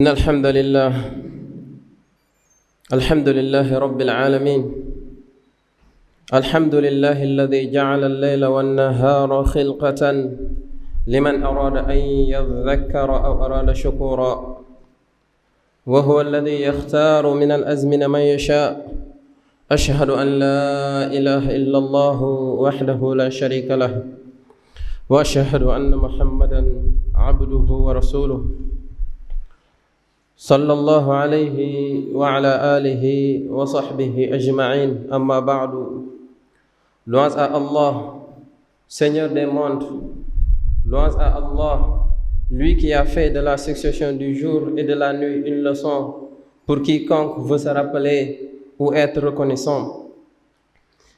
إن الحمد لله رب العالمين. الحمد لله الذي جعل الليل والنهار خلقة لمن أراد أن يذكر أو أراد شكورا، وهو الذي يختار من الأزمنة من يشاء. أشهد أن لا إله إلا الله وحده لا شريك له، وأشهد أن محمدا عبده ورسوله، صلى الله عليه وعلى آله وصحبه أجمعين. أما بعد. Louange à Allah, Seigneur des mondes. Louange à Allah, lui qui a fait de la succession du jour et de la nuit une leçon pour quiconque veut se rappeler ou être reconnaissant.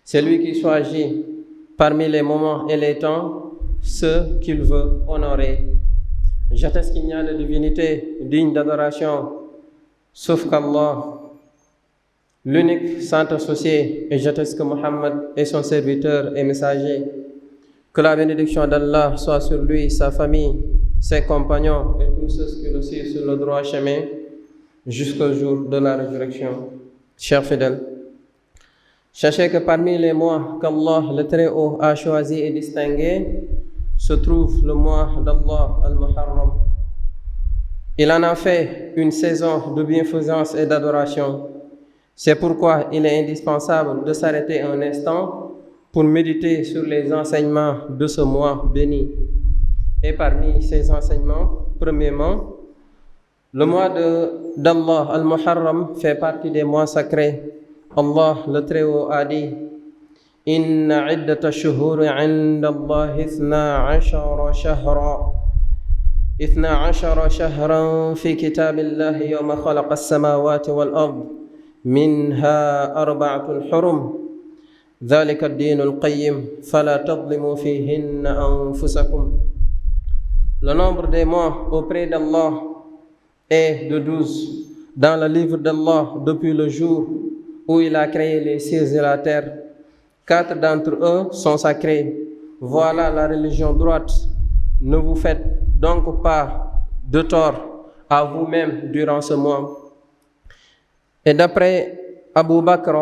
C'est lui qui choisit parmi les moments et les temps ceux qu'il veut honorer. J'atteste qu'il n'y a de divinité digne d'adoration sauf qu'Allah, l'unique sans associé, et j'atteste que Mohammed est son serviteur et messager. Que la bénédiction d'Allah soit sur lui, sa famille, ses compagnons et tous ceux qui le suivent sur le droit chemin jusqu'au jour de la résurrection. Chers fidèles, sachez que parmi les mois qu'Allah le Très-Haut a choisi et distingué se trouve le mois d'Allah al-Muharram. Il en a fait une saison de bienfaisance et d'adoration. C'est pourquoi il est indispensable de s'arrêter un instant pour méditer sur les enseignements de ce mois béni. Et parmi ces enseignements, premièrement, le mois d'Allah al-Muharram fait partie des mois sacrés. Allah le Très-Haut a dit: Inna iddata shuhuri 'inda Allah 12 shahran fi kitabillahi yawma khalaqa as-samawati wal-ard minha arba'atun hurum dhalika ad-dinul qayyim fala tadhlimu fihinna anfusakum. Le nombre des mois auprès d'Allah est de 12 dans le livre d'Allah depuis le jour où il a créé les cieux et la terre. 4 d'entre eux sont sacrés. Voilà la religion droite. Ne vous faites donc pas de tort à vous-même durant ce mois. Et d'après Abu Bakr,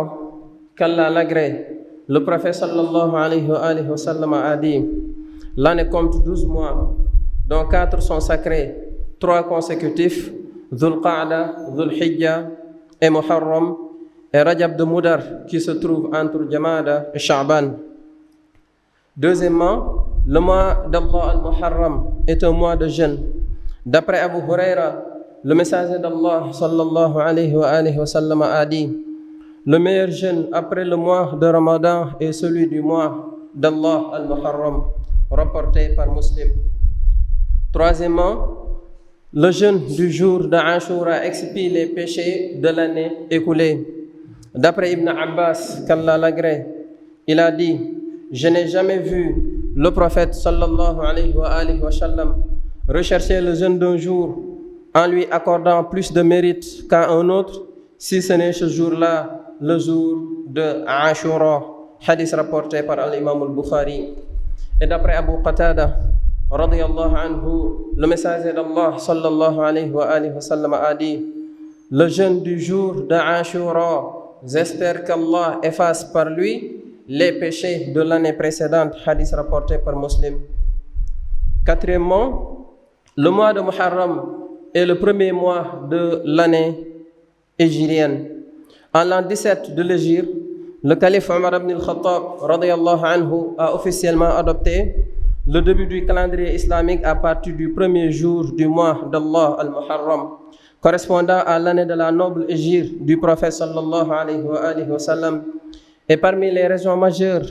qu'Allah l'agrée, le prophète sallallahu alayhi wa sallam a dit: l'année compte 12 mois, dont 4 sont sacrés, 3 consécutifs, Dhul Qa'da, Dhul Hijja et Muharram, et Rajab de Mudar qui se trouve entre Jamada et Sha'ban. Deuxièmement, le mois d'Allah al-Muharram est un mois de jeûne. D'après Abu Huraira, le messager d'Allah sallallahu alayhi wa sallam a dit: le meilleur jeûne après le mois de Ramadan est celui du mois d'Allah al-Muharram, rapporté par Muslim. Troisièmement, le jeûne du jour d'Ashura expie les péchés de l'année écoulée. D'après Ibn Abbas, qu'Allah l'agrée, il a dit: je n'ai jamais vu le prophète sallallahu alayhi wa sallam rechercher le jeûne d'un jour en lui accordant plus de mérite qu'à un autre, si ce n'est ce jour-là, le jour de Ashura. Hadith rapporté par l'imam al-Bukhari. Et d'après Abu Qatada radiyallahu anhu, le messager d'Allah sallallahu alayhi wa sallam a dit: le jeûne du jour de Ashura, j'espère qu'Allah efface par lui les péchés de l'année précédente. Hadith rapporté par Muslim. Quatrièmement, le mois de Muharram est le premier mois de l'année hégirienne. En l'an 17 de l'Hégire, le calife Omar ibn al-Khattab radiyallahu anhu a officiellement adopté le début du calendrier islamique à partir du premier jour du mois d'Allah al-Muharram, correspondant à l'année de la noble hégire du prophète sallallahu alayhi wa sallam. Et parmi les raisons majeures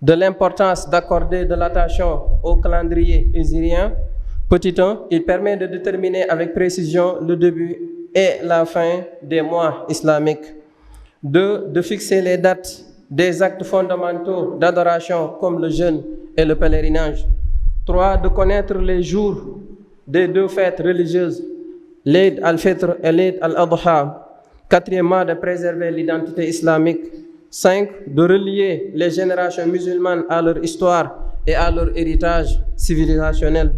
de l'importance d'accorder de l'attention au calendrier hégirien, petit 1, il permet de déterminer avec précision le début et la fin des mois islamiques. 2, de fixer les dates des actes fondamentaux d'adoration comme le jeûne et le pèlerinage. 3, de connaître les jours des 2 fêtes religieuses, l'Eid al-Fitr et l'Eid al-Adha. 4, de préserver l'identité islamique. 5, de relier les générations musulmanes à leur histoire et à leur héritage civilisationnel.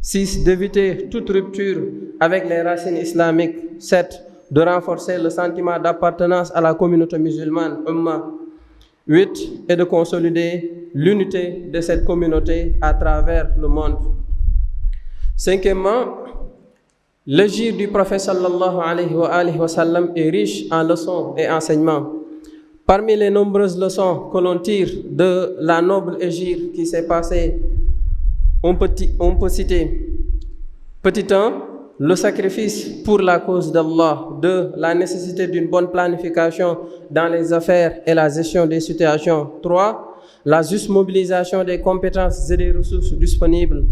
6. D'éviter toute rupture avec les racines islamiques. 7. De renforcer le sentiment d'appartenance à la communauté musulmane, Ummah. 8. Et de consolider l'unité de cette communauté à travers le monde. 5. Le gîte du prophète sallallahu alayhi wa sallam est riche en leçons et enseignements. Parmi les nombreuses leçons que l'on tire de la noble hégire qui s'est passée, on peut citer, petit 1, le sacrifice pour la cause d'Allah. 2, la nécessité d'une bonne planification dans les affaires et la gestion des situations. 3, la juste mobilisation des compétences et des ressources disponibles.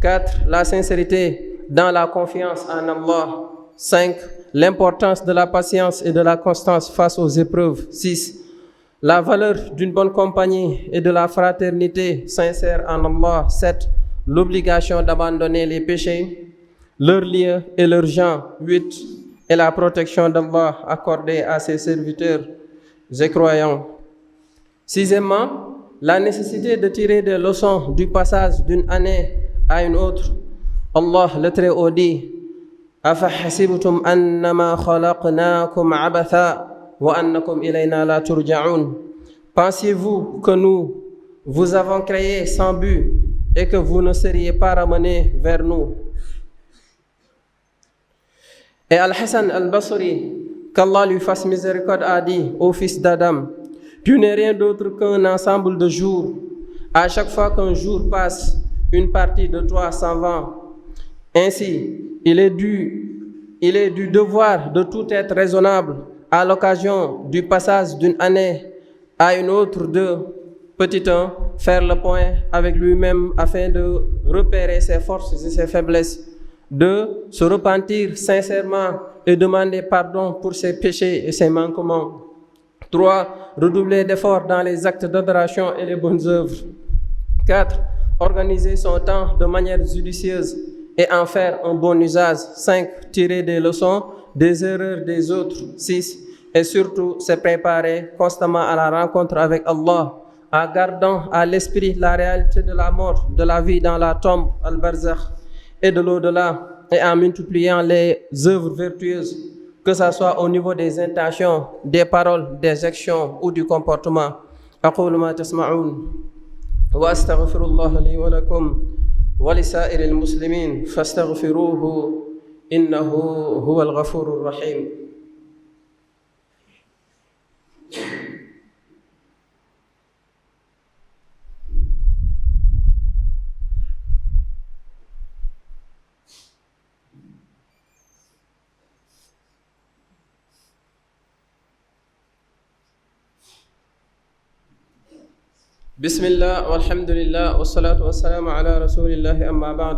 4, la sincérité dans la confiance en Allah. 5, l'importance de la patience et de la constance face aux épreuves. 6, la valeur d'une bonne compagnie et de la fraternité sincère en Allah. 7, l'obligation d'abandonner les péchés, leurs lieux et leurs gens. 8, et la protection d'Allah accordée à ses serviteurs et croyants. 6, la nécessité de tirer des leçons du passage d'une année à une autre. Allah le Très-Haut dit: Afahasibtum annama khalaqnakum abatha wa annakum ilayna la turja'un. Pensiez-vous que nous vous avons créé sans but et que vous ne seriez pas ramenés vers nous? Et Al-Hassan al-Basri, qu'Allah lui fasse miséricorde, a dit au fils d'Adam: Tu n'es rien d'autre qu'un ensemble de jours. À chaque fois qu'un jour passe, une partie de toi s'en va. Ainsi, il est du devoir de tout être raisonnable à l'occasion du passage d'une année à une autre de, petit 1, faire le point avec lui-même afin de repérer ses forces et ses faiblesses. 2, se repentir sincèrement et demander pardon pour ses péchés et ses manquements. 3, redoubler d'efforts dans les actes d'adoration et les bonnes œuvres. 4, organiser son temps de manière judicieuse et en faire un bon usage. 5, tirer des leçons des erreurs des autres. 6, et surtout se préparer constamment à la rencontre avec Allah, en gardant à l'esprit la réalité de la mort, de la vie dans la tombe, al-barzakh, et de l'au-delà, et en multipliant les œuvres vertueuses, que ce soit au niveau des intentions, des paroles, des actions ou du comportement. أقول ما تسمعون وأستغفر الله لي ولكم ولسائر المسلمين فاستغفروه إنه هو الغفور الرحيم. بسم الله والحمد لله والصلاة والسلام على رسول الله أما بعد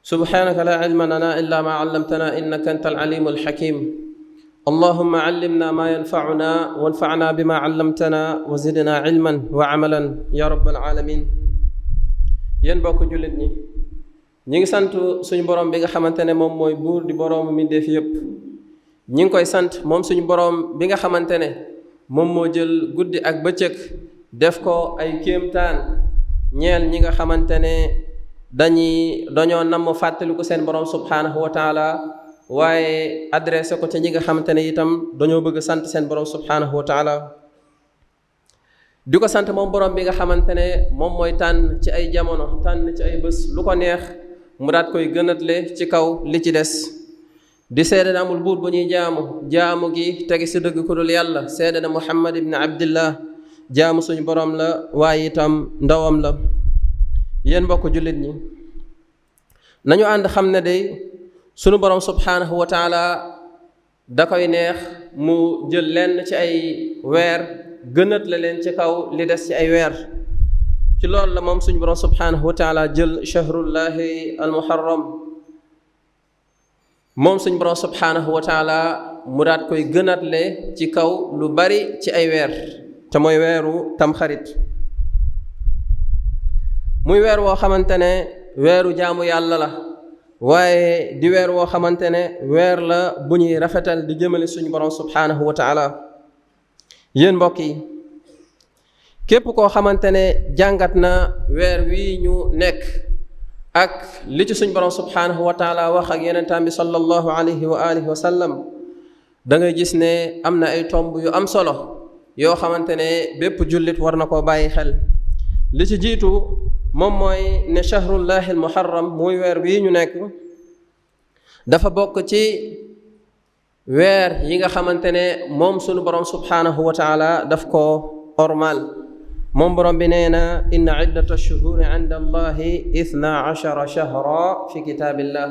سبحانك لا علم لنا إلا ما علمتنا إنك أنت العليم الحكيم اللهم علمنا ما ينفعنا وانفعنا بما علمتنا وزدنا علما وعملا يا رب العالمين. yéen bokk jullit ñi ngi sant suñu borom bi nga xamante ne moom mooy buur di borom mbindeef yépp. ñi ngi koy sant moom suñu borom bi nga xamante ne moom moo jël guddi ak bëccëg def ko ay kéemtaan ñeel ñi nga xamante ne dañoo namm fàttaliku seen borom subhanahu wa taala waaye adressé ko ci ñi nga xamante ne itam dañoo bëgg sant seen borom subhanahu wa taala. di ko sant moom borom bi nga xamante ne moom mooy tànn ci ay jamono tànn ci ay bés lu ko neex mu daat koy gënatle ci kaw li ci des. di seede na amul buur bu ñuy jaamu gi tegi si dëgg ku dul yàlla. seede na Muhammad ibn Abdillah jaamu suñu borom la waaye itam ndawam la. yéen mbokk jullit ñi nañu ànd xam ne day suñu borom subhanahu wa taala da koy neex mu jël lenn ci ay weer gënat la leen ci kaw li des ci ay weer. ci loolu la moom suñu borom subhanahu wa taala jël shahrullahi almuharram moom suñu borom subhanahu wa taala mu daat koy gënatle ci kaw lu bari ci ay weer te mooy weeru tamxarit. muy weer woo xamante ne weeru jaamu yàlla la waaye di weer woo xamante ne weer la bu ñuy rafetal di jëmale suñu borom subhanahu wa taala. yéen mbokk yi képp koo xamante ne jàngat na weer wi ñu nekk ak li ci suñ borom subhanahu wa taala wax ak yenentaam bi sallallahu alayhi wa alihi wa sallam da ngay gis ne am na ay tomb yu am solo yoo xamante ne bépp jullit war na koo bàyyi xel. li ci jiitu moom mooy ne shahrullahi almuharram muy weer bii ñu nekk dafa bokk ci weer yi nga xamante ne moom sunu borom subhanahu wa taala daf ko ormal. moom borom bi nee na inna iddata shuhuri inda allahi 12 shahra fi kitaabillah.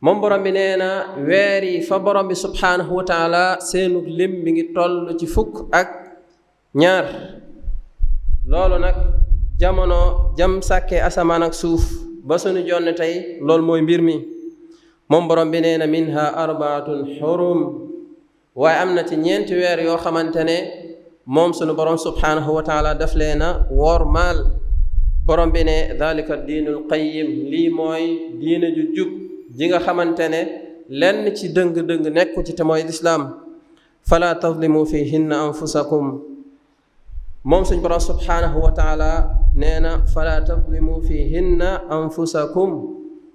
moom borom bi nee na weer yi fa borom bi subhanahu wa taala seenu lim mi ngi toll ci 12. loolu nag jamono jam sàkkee asamaan ak suuf ba sunu jonne tey loolu mooy mbir mi. moom borom bi nee na minha 4 xurum, waaye am na ci 4 weer yoo xamante ne moom sunu borom subhanahu wa taala daf leena wormaal. borom bi ne dalika diinul qayyim, lii mooy diine ju jub ji nga xamante ne lenn ci dëng-dëng nekku ci te mooy lislaam. fala tazlimu fihinna anfusakum, moom suñ borom subhanahu wa taala nee na fala tazlimu fihinna anfusakum,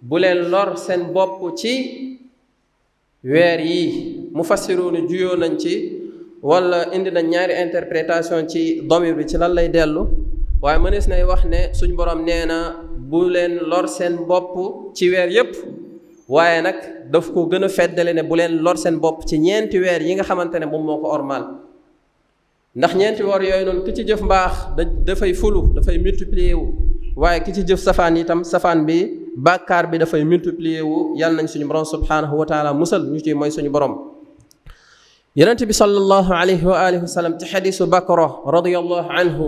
bu leen lor seen bopp ci weer yi. mufassiruuna juyoo nañ ci wala indi nañ ñaari interprétation ci domir bi ci lan lay dellu, waaye mënees nay wax ne suñ borom nee na bu leen lor seen bopp ci weer yépp, waaye nag daf ko gën a feddale ne bu leen lor seen bopp ci 4 weer yi nga xamante ne moom moo ko ormal. ndax 4 weer yooyu noonu ki ci jëf mbaax dafay fulu, dafay multiplier wu, waaye ki ci jëf safaan itam safaan bi bàkkaar bi dafay multiplier wu. yàlla nañ suñu borom subhanahu wa taala musal ñu ci mooy suñu borom. yonent bi sallallahu alayhi wa alihi wa sallam ci xadiisu Bakra radiyallahu anhu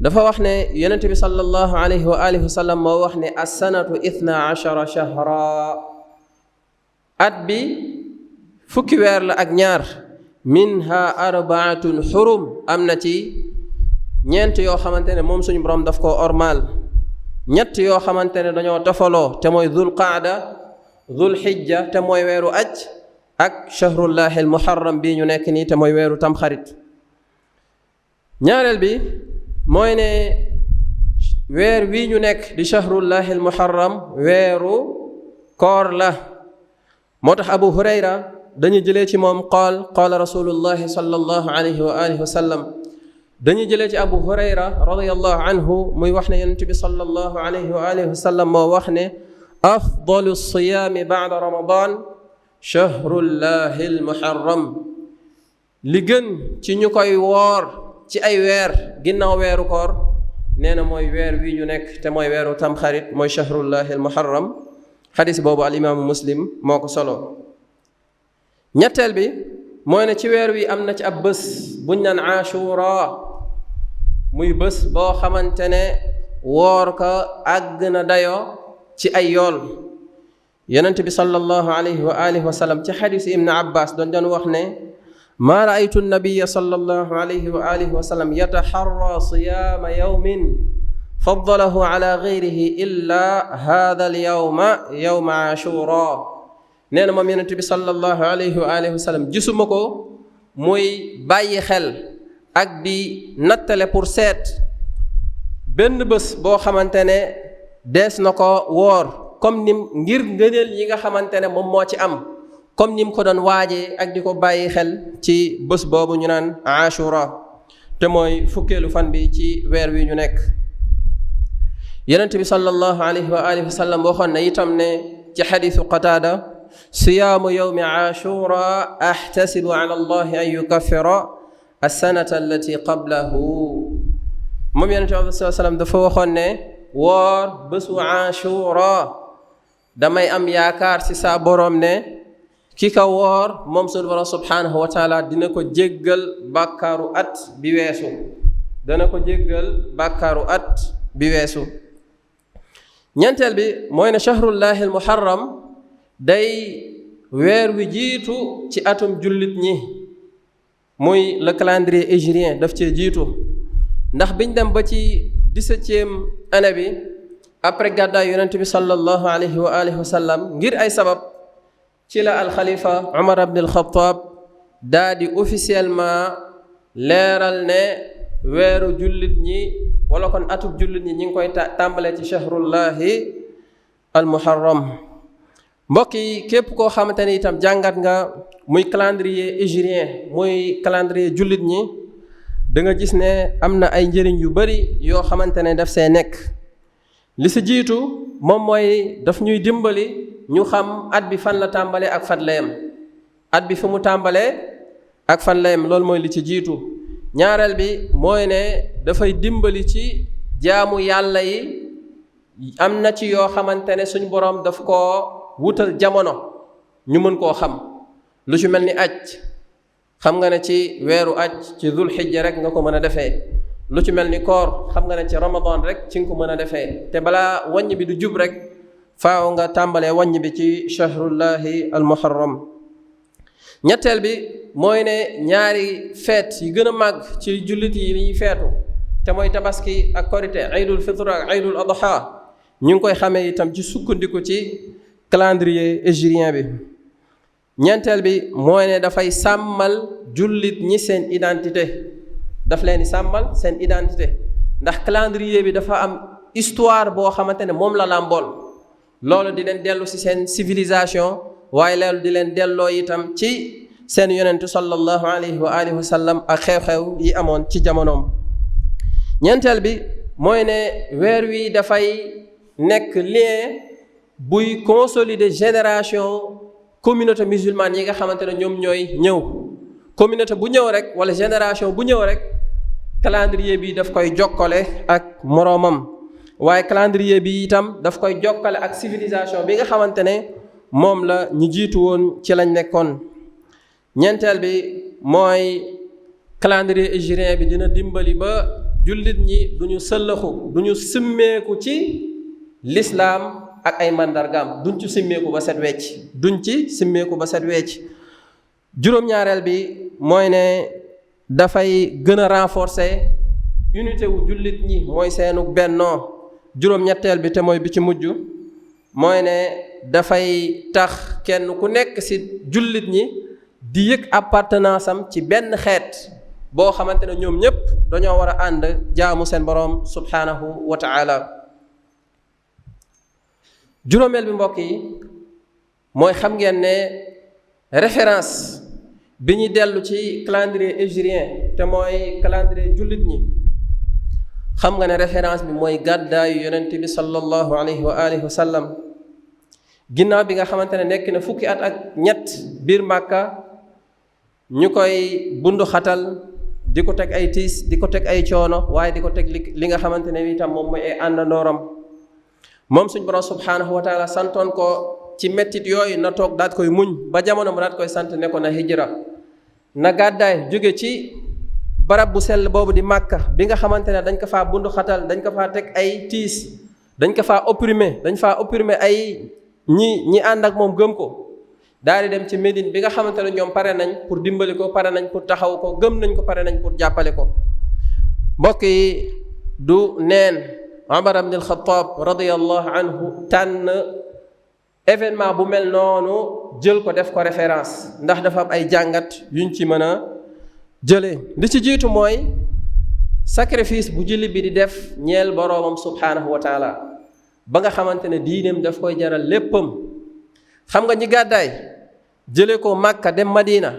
dafa wax ne yonent bi sallallahu alayhi wa alihi wa sallam moo wax ne as-sanatu 12 shahra, at bi 10 weer la ak 2. minha 4 xurum, am na ci 4 yoo xamante ne moom suñu borom daf koo ormal. 3 yoo xamante ne dañoo tofaloo te mooy dhul qaada, dhul xijja te mooy weeru aj, ak shahrullahi almuharram bii ñu nekk nii te mooy weeru tamxarit. ñaareel bi mooy ne weer wii ñu nekk di shahrullahi almuharram weeru koor la. moo tax Abu Hurayra dañu jëlee ci moom qaala rasulullahi sallallahu alayhi wa alihi wa sallam, dañuy jëlee ci Abu Hurayra radiyallahu anhu muy wax ne yonent bi sallallahu alayhi wa alihi wa sallam moo wax ne afdalu siyaami ba'da ramadan shahrullahi almuharram, li gën ci ñu koy woor ci ay weer ginnaaw weeru koor nee na mooy weer wi ñu nekk te mooy weeru tamxarit, mooy shahrullahi almuharram. xadis boobu al imaamu Muslim moo ko solo. ñetteel bi mooy ne ci weer wi am na ci ab bés buñ naan Ashura, muy bés boo xamante ne woor ko àgg na dayoo ci ay yool. yonent bi sallallahu alayhi wa alihi wa sallam ci xadiis Ibn Abbas doon wax ne maa raaytu nabiya sallallahu alayhi wa alihi wa sallam yataxarra siyaama yawmin faddalahu ala gayrihi illa hada al yawma yawma Ashura. nee na moom yonent bi sallallahu alayhi wa alihi wa sallam gisuma ko muy bàyyi xel ak di nattale pour seet benn bés boo xamante ne dees na ko woor comme nim ngir ngëneel yi nga xamante ne moom moo ci am, comme nim ko doon waajee ak di ko bàyyi xel ci bés boobu ñu naan Ashura te mooy 10 fan bi ci weer wi ñu nekk. yonent bi sallallahu alayhi wa alihi wa sallam waxoon na itam ne ci xadiisu Qataada siyaamu yawmi Ashura ahtasibu ala allahi an yukaffira as-sanata allati qablahu. moom yonent bi sallallahu alayhi wa sallam dafa waxoon ne woor bésu Ashura damay am yaakaar ci saa boroom ne ki ka woor moom sunu borom subhanahu wa taala dina ko jéggal bàkkaaru at bi weesu, dana ko jéggal bàkkaaru at bi weesu. ñeenteel bi mooy ne shahrullahi almuharram day weer wi jiitu ci atum jullit ñi, muy le calendrier hégirien daf cee jiitu. ndax biñ dem ba ci 17e année bi après gàddaay yonent bi sallallahu alayhi wa alihi wa sallam ngir ay sabab ci la alxalifa Umar ibn al-Khattab daa di officiellement leeral ne weeru jullit ñi wala kon atub jullit ñi ñi ngi koy tàmbalee ci shahrullahi al muharram. mbokk yi képp koo xamante ni itam jàngat nga muy calendrier hégirien muy calendrier jullit ñi da nga gis ne am na ay njëriñ yu bari yoo xamante ne daf see nekk. li si jiitu moom mooy daf ñuy dimbali ñu xam at bi fan la tàmbalee ak fan la yem, at bi fu mu tàmbalee ak fan la yem, loolu mooy li ci jiitu. ñaareel bi mooy ne dafay dimbali ci jaamu yàlla yi, am na ci yoo xamante ne suñ boroom daf koo wutal jamono ñu mën koo xam. lu ci mel ni aj, xam nga ne ci weeru aj ci dul xijja rek nga ko mën a defee. lu ci mel ni koor, xam nga ne ci ramadan rek ci nga ko mën a defee. te balaa wàññ bi du jub rek faaw nga tàmbalee wàññ bi ci shahrullahi al muharram. ñetteel bi mooy ne ñaari feet yi gën a màgg ci jullit yi ñuy feetu te mooy tabaski ak korite, iidul fitr ak iidul adha, ñu ngi koy xamee itam ci sukkandiku ci calendrier hégirien bi. ñeenteel bi mooy ne dafay sàmmal jullit ñi seen identité, daf leen di sàmmal seen identité, ndax calendrier bi dafa am histoire boo xamante ne moom la làmbool. loolu di leen dellu ci seen civilisation, waaye loolu di leen delloo itam ci seen yonentu sallallahu alayhi wa alihi wa sallam ak xew-xew yi amoon ci jamonoom. ñeenteel bi mooy ne weer wi dafay nekk lien buy consolider génération communauté musulmane yi nga xamante ne ñoom ñooy ñëw. communauté bu ñëw rek wala génération bu ñëw rek calendrier bi daf koy jokkale ak moroomam, waaye calendrier bi itam daf koy jokkale ak civilisation bi nga xamante ne moom la ñu jiitu woon ci lañ nekkoon. ñeenteel bi mooy calendrier hégirien bi dina dimbali ba jullit ñi duñu sëllaxu, duñu simmeeku ci lislaam ak ay màndargaam, duñ ci simmeeku ba set wecc. juróom-ñaareel bi mooy ne dafay gën a renforcer unité wu jullit ñi, mooy seenu bennoo. juróom-ñetteel bi te mooy bi ci mujj mooy ne dafay tax kenn ku nekk ci jullit ñi di yëg appartenance am ci benn xeet boo xamante ne ñoom ñépp dañoo war a ànd jaamu seen boroom subhaanahu wa ta'ala. juróomeel bi mbokk yi mooy xam ngeen ne référence bi ñu dellu ci calendrier hégirien te mooy calendrier jullit ñi, xam nga ne référence bi mooy gàddaayu yonent bi sallallahu alayhi wa alihi wa sallam. ginnaaw bi nga xamante ne nekk na fukki at ak ñett biir Màkka, ñu koy bundu xatal, di ko teg ay tiis, di ko teg ay coono, waaye di ko teg li nga xamante ne itam moom mooy ay àndandooram. moom suñ borom subhaanahu wa taala santoon ko ci mettit yooyu na toog daat koy muñ ba jamono mu daat koy sant ne ko na hijra, na gàddaay jóge ci barab bu sell boobu di Màkka bi nga xamante ne dañ ko faa bundu xatal, dañ ko faa teg ay tiis, dañ ko faa opprimer ay ñi ànd ak moom gëm ko, daal di dem ci Médine bi nga xamante ne ñoom pare nañ pour dimbali ko, pare nañ pour taxaw ko, gëm nañ ko, pare nañ pour jàppale ko. mbokk yi du neen Umar ibn al-Khattab radiyallahu anhu tànn événement bu mel noonu jël ko def ko référence, ndax dafa am ay jàngat yuñ ci mën a jëlee. li ci jiitu mooy sacrifice bu jullit bi di def ñeel boroomam subhaanahu wa taala, ba nga xamante ne diineem daf koy jaral léppam. xam nga ñi gàddaay jële ko Makka dem Madina,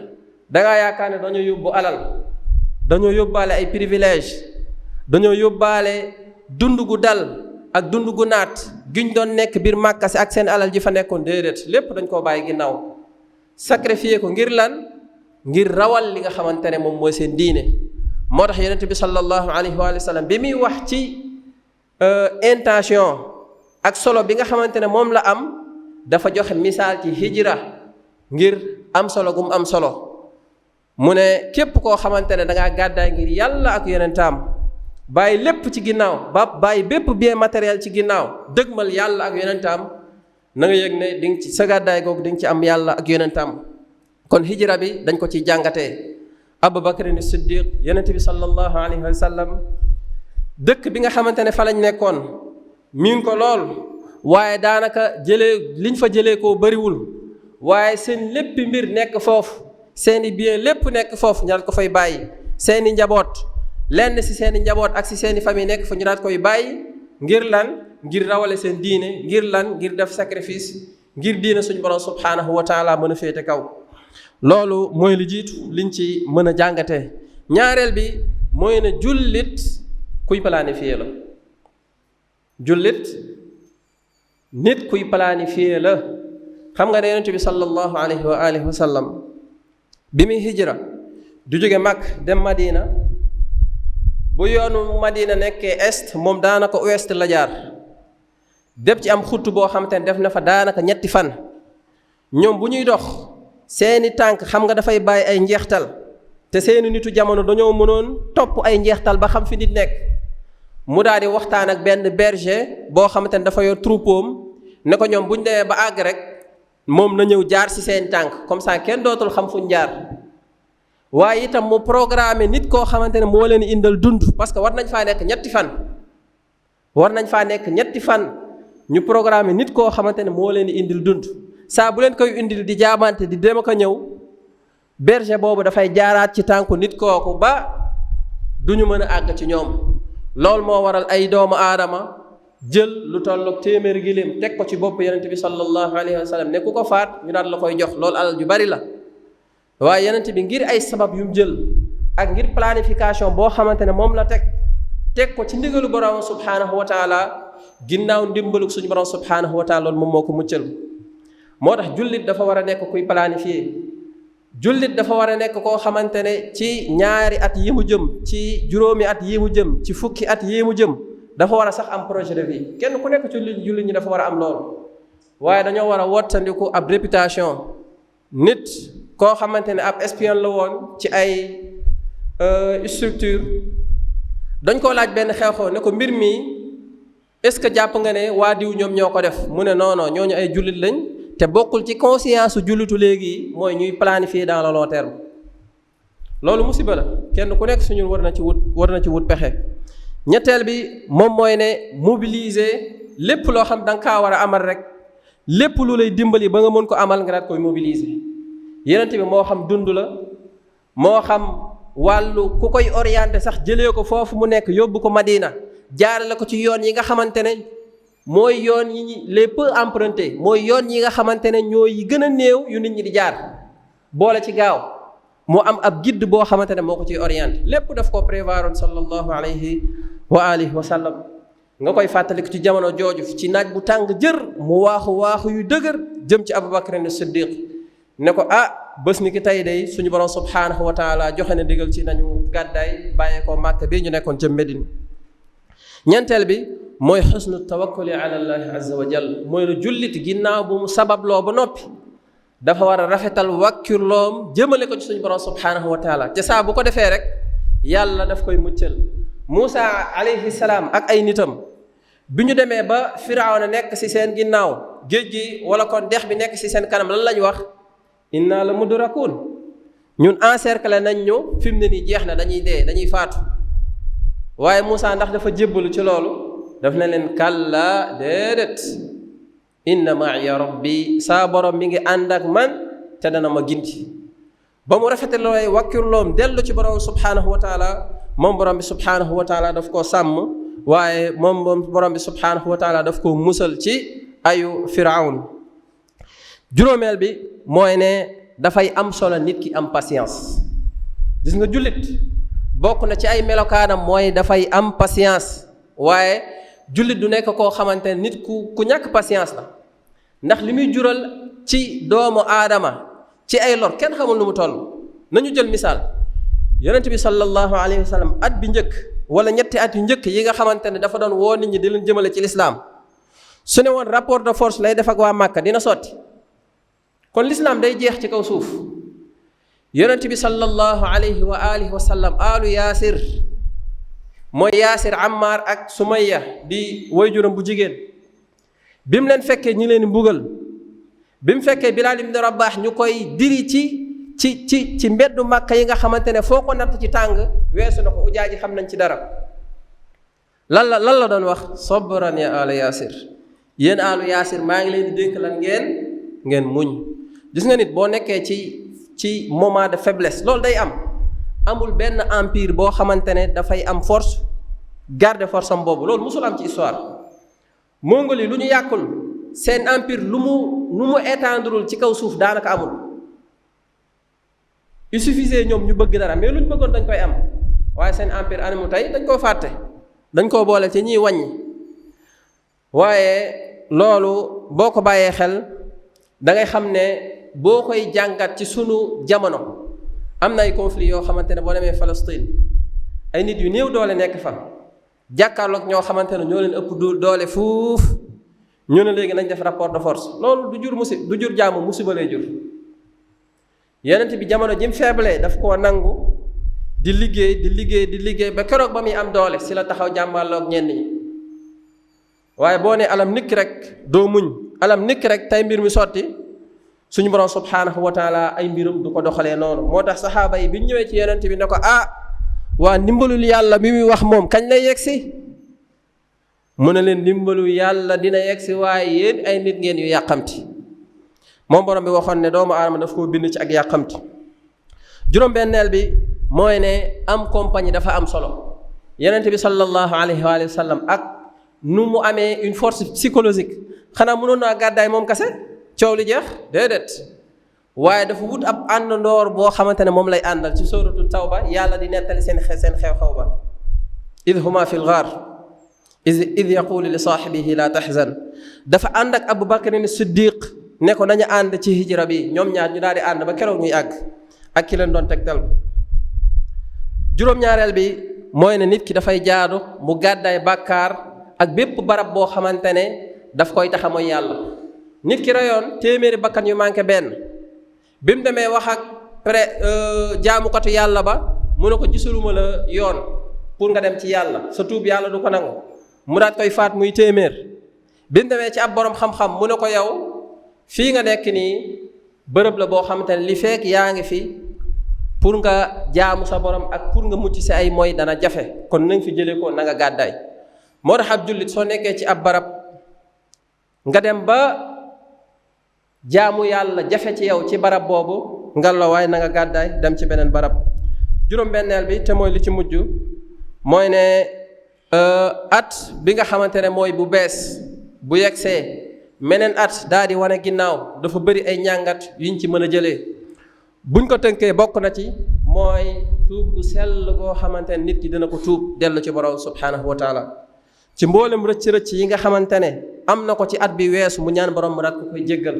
dangaa yaakaar ne dañoo yóbbu alal, dañoo yóbbaale ay privilège, dañoo yóbbaale dund gu dal ak dund gu naat giñ doon nekk biir Makka si ak seen alal ji fa nekkoon. déedéet, lépp dañ koo bàyyi ginnaaw, sacrifier ko ngir lan? ngir rawal li nga xamante ne moom mooy seen diine. moo tax yonent bi sallallahu alayhi wa sallam bi muy wax ci intention ak solo bi nga xamante ne moom la am, dafa joxe misaal ci hijra ngir am solo gum am solo. mu ne képp koo xamante ne dangaa gàddaay ngir yàlla ak yonentaam, bàyyi lépp ci ginnaaw, bàyyi bépp bien matériel ci ginnaaw, dëgmal yàlla ak yonentaam, na nga yëg ne di nga ci sa gàddaay googu di nga ci am yàlla ak yonentaam. kon hijra bi dañ ko ci jàngatee. Abu Bakr as-Siddiq, yonent bi sallallahu alayhi wa sallam, dëkk bi nga xamante ne fa lañ nekkoon miin ko lool, waaye daanaka liñ fa jëlee koo bariwul, waaye seen lépp mbir nekk foofu, seeni bien lépp nekk foofu, ñal ko fay bàyyi, seeni njaboot lenn ci seeni njaboot ak ci seeni famille nekk fa ñu daat koy bàyyi ngir lan ngir rawale seen diine ngir lan ngir def sacrifice ngir diine suñu borom subhaanahu wa taala mën a féete kaw. loolu mooy li jiitu liñ ci mën a jàngatee. ñaareel bi mooy ne jullit kuy planifier la. jullit nit kuy planifier la. xam nga ne yonent bi sallallahu alayhi wa alihi wa sallam bi muy hijra du jóge Makka dem Madina bu yoonu Madina nekkee est moom daanaka ouest la jaar dem ci am xutt boo xamante ne def na fa daanaka 3 fan. ñoom bu ñuy dox seeni tànk xam nga dafay bàyyi ay njeextal te seeni nitu jamono dañoo mënoon topp ay njeextal ba xam fi nit nekk. mu daal di waxtaan ak benn berger boo xamante ne dafa yor troupeau ne ko ñoom bu ñu demee ba àgg rek moom na ñëw jaar ci seen tànk comme ça kenn dootul xam fuñ jaar. waaye itam mu programme nit koo xamante ne moo leen indal dund parce que war nañ faa nekk 3 fan. war nañ faa nekk 3 fan ñu programme nit koo xamante ne moo leen indil dund saa bu leen koy indil di jaabante di dem ak a ñëw berger boobu dafay jaaraat ci tànku nit kooku ba du ñu mën a àgg ci ñoom. loolu moo waral ay doomu aadama jël lu tolloog 100 giléem teg ko ci bopp yonent bi sallallahu alayhi wa sallam ne ku ko faat ñu daal la koy jox loolu alal ju bari la. waaye yonent bi ngir ay sabab yu mu jël ak ngir planification boo xamante ne moom la teg ko ci ndigalu borom subhaanahu wa taala ginnaaw ndimbalu suñu borom subhaanahu wa taala loolu moom moo ko muccal. moo tax jullit dafa war a nekk kuy planifier. jullit dafa war a nekk koo xamante ne ci 2 at yi mu jëm ci juróomi at yi mu jëm ci fukki at yi mu jëm dafa war a sax am projet de vie. kenn ku nekk ci jullit ñi dafa war a am loolu. waaye dañoo war a wottandiku ab réputation. nit koo xamante ne ab espion la woon ci ay structure dañ koo laaj benn xew-xew ne ko mbir mi est-ce que jàpp nga ne waa diw ñoom ñoo ko def mu ne non non ñooñu ay jullit lañ te bokkul ci conscience su jullitu léegi mooy ñuy planifier dans le long terme. loolu musiba la kenn ku nekk suñu war na ci wut pexe. ñetteel bi moom mooy ne mobiliser lépp loo xam da nga kaa war a amal rek lépp lu lay dimbali ba nga mën ko amal nga daat koy mobiliser. yeneen bi moo xam dund la moo xam wàllu ku koy orienté sax jëlee ko foofu mu nekk yóbbu ko Madina jaarale ko ci yoon yi nga xamante ne mooy yoon yi les peu empruntés mooy yoon yi nga xamante ne ñooy yi gën a néew yu nit ñi di jaar boole ci gaaw moo am ab guide boo xamante ne moo ko ciy orienté lépp daf ko prévoiroon sallallahu alayhi wa alihi wa sallam. nga koy fàttaliku ci jamono jooju ci naaj bu tàng jër mu waaxu yu dëgër jëm ci Abubakar as-Siddiq ne ko bés ni ki tey day suñu borom subhaanahu wa taala joxe na digal ci nañu gàddaay bàyyee ko Màkka bii ñu nekkoon ca Médine. ñeenteel bi mooy xusnu tawakkuli ala allahi azza wa jal mooy lu jullit ginnaaw bu mu sababloo ba noppi dafa war a rafetal wàkkirloom jëmale ko ci suñu borom subhaanahu wa taala te saa bu ko defee rek yàlla daf koy muccal. Muusa alayhi salaam ak ay nitam bi ñu demee ba Firawna nekk ci seen ginnaaw géej gi wala kon dex bi nekk ci seen kanam lan lañ wax inna la mudrakuun ñun encercler nañ ñu fi mu ne nii jeex na dañuy dee dañuy faatu. waaye Muusa ndax dafa jébbalu ci loolu daf ne leen kàllaa déedéet inna ma'iya rabbi saa borom mi ngi ànd ak man te dana ma gindi. ba mu rafete looy wakkirloom dellu ci borom subhaanahu wa taala moom borom bi subhaanahu wa taala daf koo sàmm waaye moom borom bi subhaanahu wa taala daf koo musal ci ayu Firawn. juróomeel bi mooy ne dafay am solo nit ki am patience. gis nga jullit bokk na ci ay melokaanam mooy dafay am patience waaye jullit du nekk koo xamante ne nit ku ñàkk patience la ndax li muy jural ci doomu aadama ci ay lor kenn xamul nu mu toll. nañu jël misaal yonent bi sallallahu alayhi wa sallam at bi njëkk wala 3 at yu njëkk yi nga xamante ne dafa doon woo nit ñi di leen jëmale ci lislaam su ne woon rapport de force lay def ak waa Màkka dina sotti kon lislaam day jeex ci kaw suuf. yonent bi sallallahu alayhi wa alihi wa sallam aalu yaasir mooy yaasir Ammar ak Sumayya di wayjuram bu jigéen bi mu leen fekkee ñi leen mbugal bi mu fekkee Bilaal ibn Rabaax ñu koy diri ci mbeddu Màkka yi nga xamante ne foo ko natt ci tàng weesu na ko ujaaji xam nañ ci dara lan la doon wax sabran ya aala yaasir yéen aalu yaasir maa ngi leen di dénk lan ngeen muñ. gis nga nit boo nekkee ci moment de faiblesse loolu day am amul benn empire boo xamante ne dafay am force garder force am boobu, loolu musul am ci histoire. Mongolie lu ñu yàqul seen empire lu mu étendrul ci kaw suuf daanaka amul. Il suffisait ñoom ñu bëgg dara mais lu ñu bëggoon dañ koy am, waaye seen empire animu tey dañ koo fàtte, dañ koo boole ci ñiy wàññi. waaye loolu boo ko bàyyee xel da ngay xam ne boo koy jàngat ci sunu jamono am na ay conflits yoo xamante ne boo demee Palestine ay nit yu néew doole nekk fa jàkkaarloog ñoo xamante ne ñoo leen ëpp doole fuuf, ñu ne léegi nañ def rapport de force. loolu du jur jàmm, musiba lay jur. Yonent bi jamono jim faible daf koo nangu di liggéey ba keroog ba muy am doole si la taxaw jàmbaarloog ñenn ñi. waaye boo ne alam nikk rek doo muñ, alam nikk rek tey mbir mi sotti, suñu borom subhaanahu wa taala ay mbirum du ko doxalee noonu. moo tax saxaaba yi bi ñu ñëwee ci Yonent bi ne ko waa ndimbalul yàlla bi muy wax moom kañ lay yegsi? mu ne leen ndimbalu yàlla dina yegsi waaye yéen ay nit ngeen yu yàqamti. moom borom bi waxoon ne doomu aadama daf koo bind ci ak yàqamti. juróom-benneel bi mooy ne am compagnie dafa am solo. Yonent bi sallallahu alayhi wa sallam ak nu mu amee une force psychologique, xanaa mënoon naa gàddaay moom kese coow li jeex? déedéet. waaye dafa wut ab àndandoor boo xamante ne moom lay àndal. ci suuratu tawba yàlla di nettali seen xew-xew ba, id huma fi lgaar id yaqulu li saaxibihi la tahzan. dafa ànd ak Abu Bakrin Siddiq ne ko nañu ànd ci hijra bi, ñoom ñaar ñu daal di ànd ba keroog ñuy àgg ak ki leen doon tegtal. juróom-ñaareel bi mooy ne nit ki dafay jaadu mu gàddaay bàkkaar ak bépp barab boo xamante ne daf koy taxa mooy yàlla. nit ki reyoon téeméeri bakkan yu manqué benn, bi mu demee wax ak jaamukatu yàlla ba mu ne ko gisuluma la yoon pour nga dem ci yàlla, sa tuub yàlla du ko nangu, mu daat koy faat muy téeméer. bi mu demee ci ab borom xam-xam mu ne ko yow fii nga nekk nii bërëb la boo xamante ne li fekk yaa ngi fi pour nga jaamu sa borom ak pour nga mucc si ay mooy dana jafe, kon nañ fi jëlee ko na nga gàddaay. moo tax ab jullit soo nekkee ci ab barab nga dem ba jaamu yàlla jafe ci yow ci barab boobu, ngalla waaye na nga gàddaay dem ci beneen barab. juróom-benneel bi te mooy li ci mujj mooy ne at bi nga xamante ne mooy bu bees bu yegsee meneen at daal di wane ginnaaw, dafa bëri ay ñàngat yuñ ci mën a jëlee. buñ ko tënkee bokk na ci mooy tuub gu sell goo xamante ne nit ki dina ko tuub dellu ci borom subhaanahu wa taala ci mboolem rëcc-rëcc yi nga xamante ne am na ko ci at bi weesu, mu ñaan borom mu dak ko koy jéggal.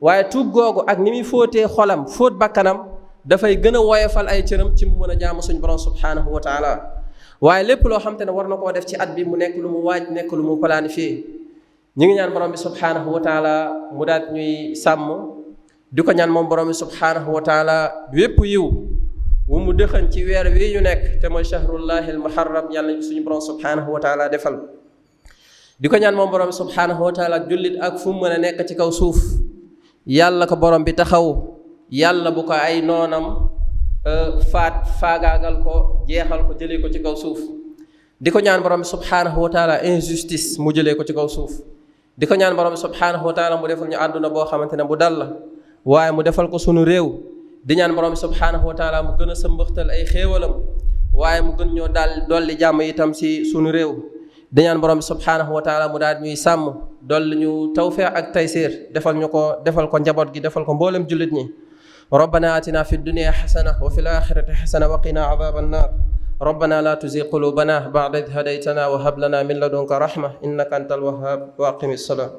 waaye tuub googu ak ni muy fóotee xolam fóot bakkanam dafay gën a woyofal ay cëram ci mu mën a jaamu suñu borom subhaanahu wa taala. waaye lépp loo xamante ne war na koo def ci at bi mu nekk lu mu waaj, nekk lu mu planifié. ñu ngi ñaan borom bi subhaanahu wa taala mu daat ñuy sàmm, di ko ñaan moom borom bi subhaanahu wa taala wépp yiw wu mu dëxañ ci weer wi ñu nekk te mooy shahrullahi almuharram, yàlla nañ suñu borom subhaanahu wa taala defal. di ko ñaan moom borom bi subhaanahu wa taala jullit ak fu mu mën a nekk ci kaw suuf, yàlla ko borom bi taxaw, yàlla bu ko ay noonam faagaagal ko, jeexal ko, jëlee ko ci kaw suuf. di ko ñaan borom bi subhaanahu wa taala injustice mu jëlee ko ci kaw suuf. di ko ñaan borom bi subhaanahu wa taala mu defal ñu àdduna boo xamante ne bu dal la, waaye mu defal ko sunu réew. di ñaan borom bi subhaanahu wa taala mu gën a sëmbaxtal ay xéewalam, waaye mu gën ñoo daal dolli jàmm itam si sunu réew. di ñaan borom bi subhaanahu wa taala mu daal ñuy sàmm, dolli ñu tawfeex ak taysiir, defal ko njaboot gi, defal ko mboolem jullit ñi. rabbana atina fi dunya xasana wa fi l axirati xasana wa qina adaba annar. ربنا لا تزغ قلوبنا بعد إذ هديتنا وهب لنا من لدنك رحمة إنك أنت الوهاب وأقم الصلاة.